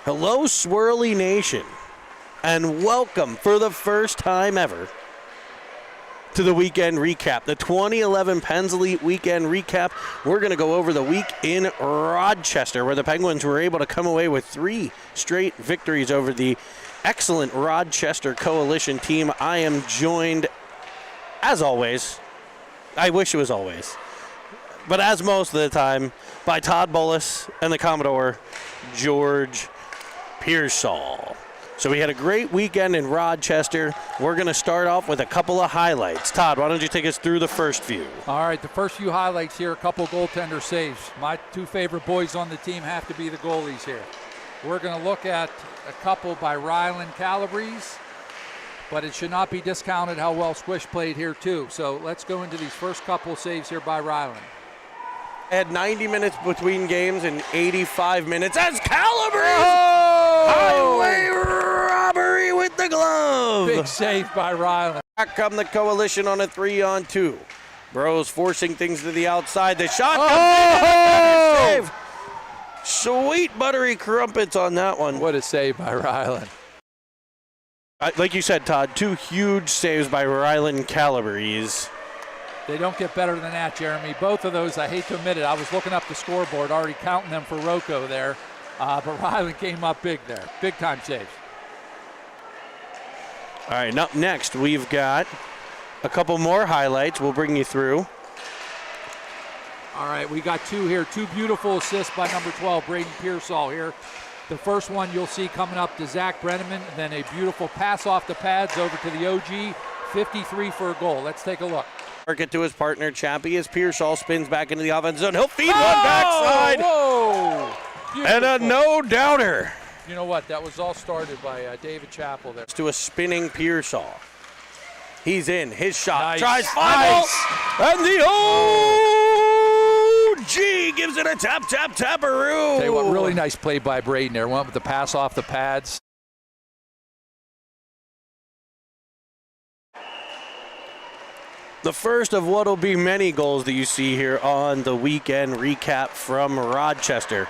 Hello, Swirly Nation, and welcome for the first time ever to the weekend recap, the 2011 Pens Elite weekend recap. We're going to go over the week in Rochester, where the Penguins were able to come away with 3 straight victories over the excellent Rochester Coalition team. I am joined, as always, I wish it was always, but as most of the time, by Todd Bullis and the Commodore, George Pearsall. So we had a great weekend in Rochester. We're going to start off with a couple of highlights. Todd, why don't you take us through the first few? All right, the first few highlights here, a couple goaltender saves. My 2 favorite boys on the team have to be the goalies here. We're going to look at a couple by Rylan Calabrese, but it should not be discounted how well Squish played here too. So let's go into these first couple saves here by Rylan. Had 90 minutes between games and 85 minutes as Calabrese! Oh! Highway robbery with the glove! Big save by Rylan. Back come the Coalition on a 3-on-2. Bros forcing things to the outside. The shot comes in. Save. Sweet buttery crumpets on that one. What a save by Rylan. Like you said, Todd, 2 huge saves by Rylan Calabrese. They don't get better than that, Jeremy. Both of those, I hate to admit it, I was looking up the scoreboard, already counting them for Rocco there. But Rylan came up big there. Big time saves. All right, up next, we've got a couple more highlights we'll bring you through. All right, we got 2 here. 2 beautiful assists by number 12, Braden Pearsall here. The first one you'll see coming up to Zach Brenneman, then a beautiful pass off the pads over to the OG, 53 for a goal. Let's take a look. It to his partner, Chappie, as Pearsall spins back into the offense zone. He'll feed one backside. Whoa! And a no-doubter. You know what? That was all started by David Chappell there. To a spinning Pearsall. He's in. His shot. Nice. Tries final. Nice. And the OG gives it a tap-aroo. Tell you what, really nice play by Braden there. Went with the pass off the pads. The first of what will be many goals that you see here on the weekend recap from Rochester.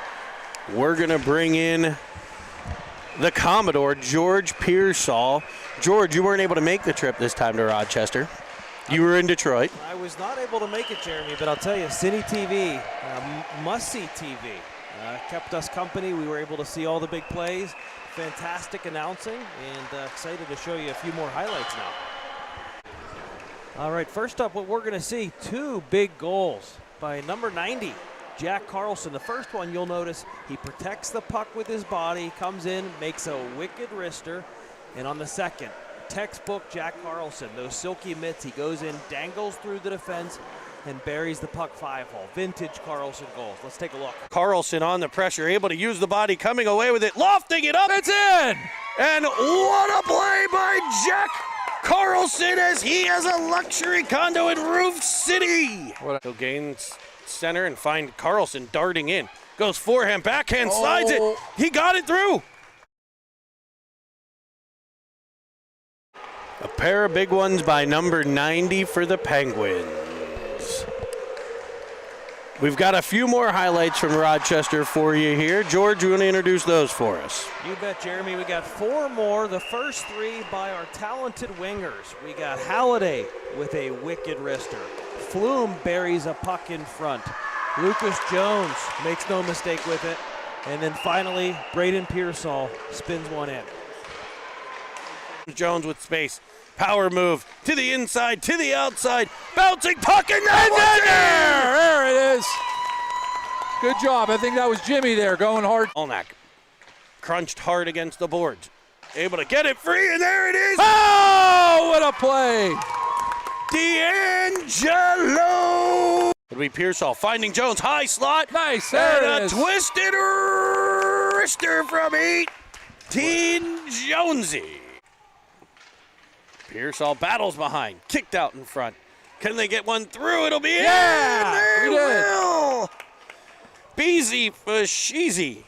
We're going to bring in the Commodore, George Pearsall. George, you weren't able to make the trip this time to Rochester. You were in Detroit. I was not able to make it, Jeremy, but I'll tell you, CinnyTV, must-see TV, kept us company. We were able to see all the big plays, fantastic announcing, and excited to show you a few more highlights now. All right, first up, what we're going to see, 2 big goals by number 90, Jack Carlson. The first one, you'll notice, he protects the puck with his body, comes in, makes a wicked wrister. And on the second, textbook Jack Carlson, those silky mitts, he goes in, dangles through the defense, and buries the puck 5-hole. Vintage Carlson goals. Let's take a look. Carlson on the pressure, able to use the body, coming away with it, lofting it up. It's in! And what a play by Jack Carlson, as he has a luxury condo in Roof City. He'll gain center and find Carlson darting in. Goes forehand, backhand, slides it. He got it through. A pair of big ones by number 90 for the Penguins. We've got a few more highlights from Rochester for you here. George, you want to introduce those for us? You bet, Jeremy. We got 4 more. The first 3 by our talented wingers. We got Halliday with a wicked wrister. Flume buries a puck in front. Lucas Jones makes no mistake with it. And then finally, Braden Pearsall spins one in. Jones with space. Power move to the inside, to the outside. Bouncing puck and there it is. Good job. I think that was Jimmy there going hard. Olnak crunched hard against the boards. Able to get it free, and there it is. Oh, what a play. D'Angelo. It'll be Pearsall finding Jones. High slot. Nice. There and it is. A twisted wrister from 18 Jonesy. Pearsall battles behind, kicked out in front. Can they get one through? It'll be in. They will. Beezy for Sheezy.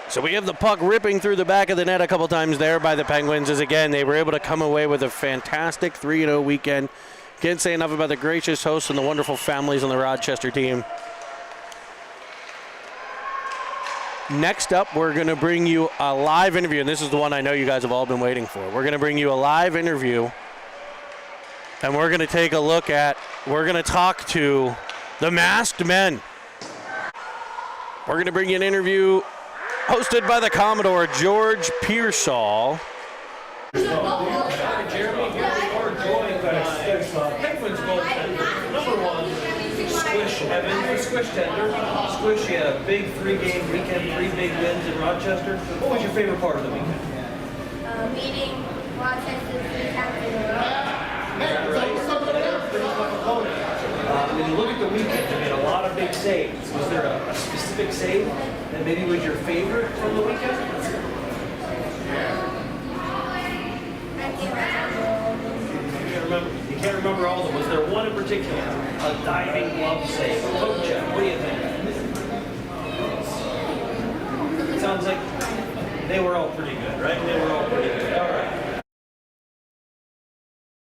So we have the puck ripping through the back of the net a couple times there by the Penguins, as again, they were able to come away with a fantastic 3-0 weekend. Can't say enough about the gracious hosts and the wonderful families on the Rochester team. Next up, we're going to bring you a live interview, and this is the one I know you guys have all been waiting for. We're going to bring you a live interview, and we're going to take a look at, we're going to talk to the masked men. We're going to bring you an interview hosted by the Commodore, George Pearsall. Jeremy, here we are joined by Penguins goaltender, number 1, Squish Evans, Squish Tender. Squish, you had a big 3-game weekend, 3 big wins in Rochester. What was your favorite part of the weekend? Beating Rochester 3 times in a When you look at the weekend, you made a lot of big saves. Was there a specific save that maybe was your favorite from the weekend? You can't remember all of them. Was there one in particular? A diving glove save, a poke check? What do you think? It sounds like they were all pretty good, right? They were all pretty good. All right.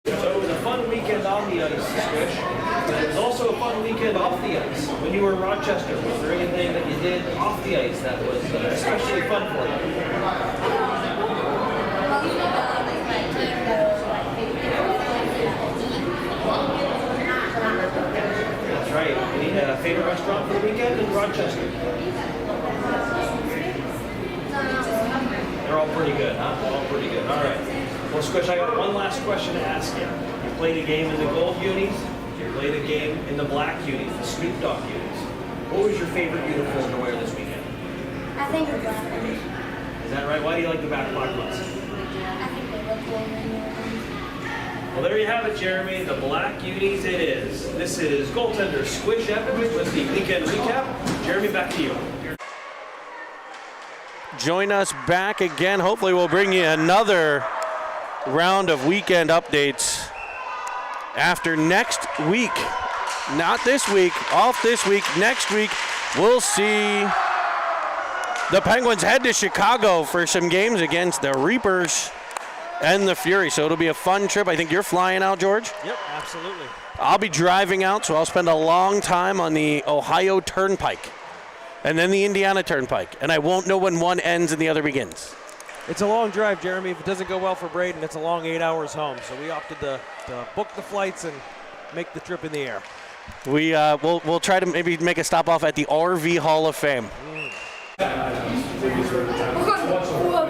So it was a fun weekend on the ice, Squish. But it was also a fun weekend off the ice. When you were in Rochester, was there anything that you did off the ice that was especially fun for you? That's right. Any favorite restaurant for the weekend in Rochester? They're all pretty good, huh? All pretty good. All right. Well, Squish, I got one last question to ask you. You played a game in the gold unis. You played a game in the black unis, the Snoop Dogg unis. What was your favorite uniform to wear this weekend? I think the black one. Is that right? Why do you like the black ones? I think they look cool when you're Well, there you have it, Jeremy. The black unis it is. This is goaltender Squish Evans with the weekend recap. Jeremy, back to you. Join us back again. Hopefully we'll bring you another round of weekend updates after next week. Not this week, off this week. Next week, we'll see the Penguins head to Chicago for some games against the Reapers and the Fury. So it'll be a fun trip. I think you're flying out, George? Yep, absolutely. I'll be driving out, so I'll spend a long time on the Ohio Turnpike and then the Indiana Turnpike. And I won't know when one ends and the other begins. It's a long drive, Jeremy. If it doesn't go well for Braden, it's a long 8 hours home. So we opted to book the flights and make the trip in the air. We'll try to maybe make a stop off at the RV Hall of Fame.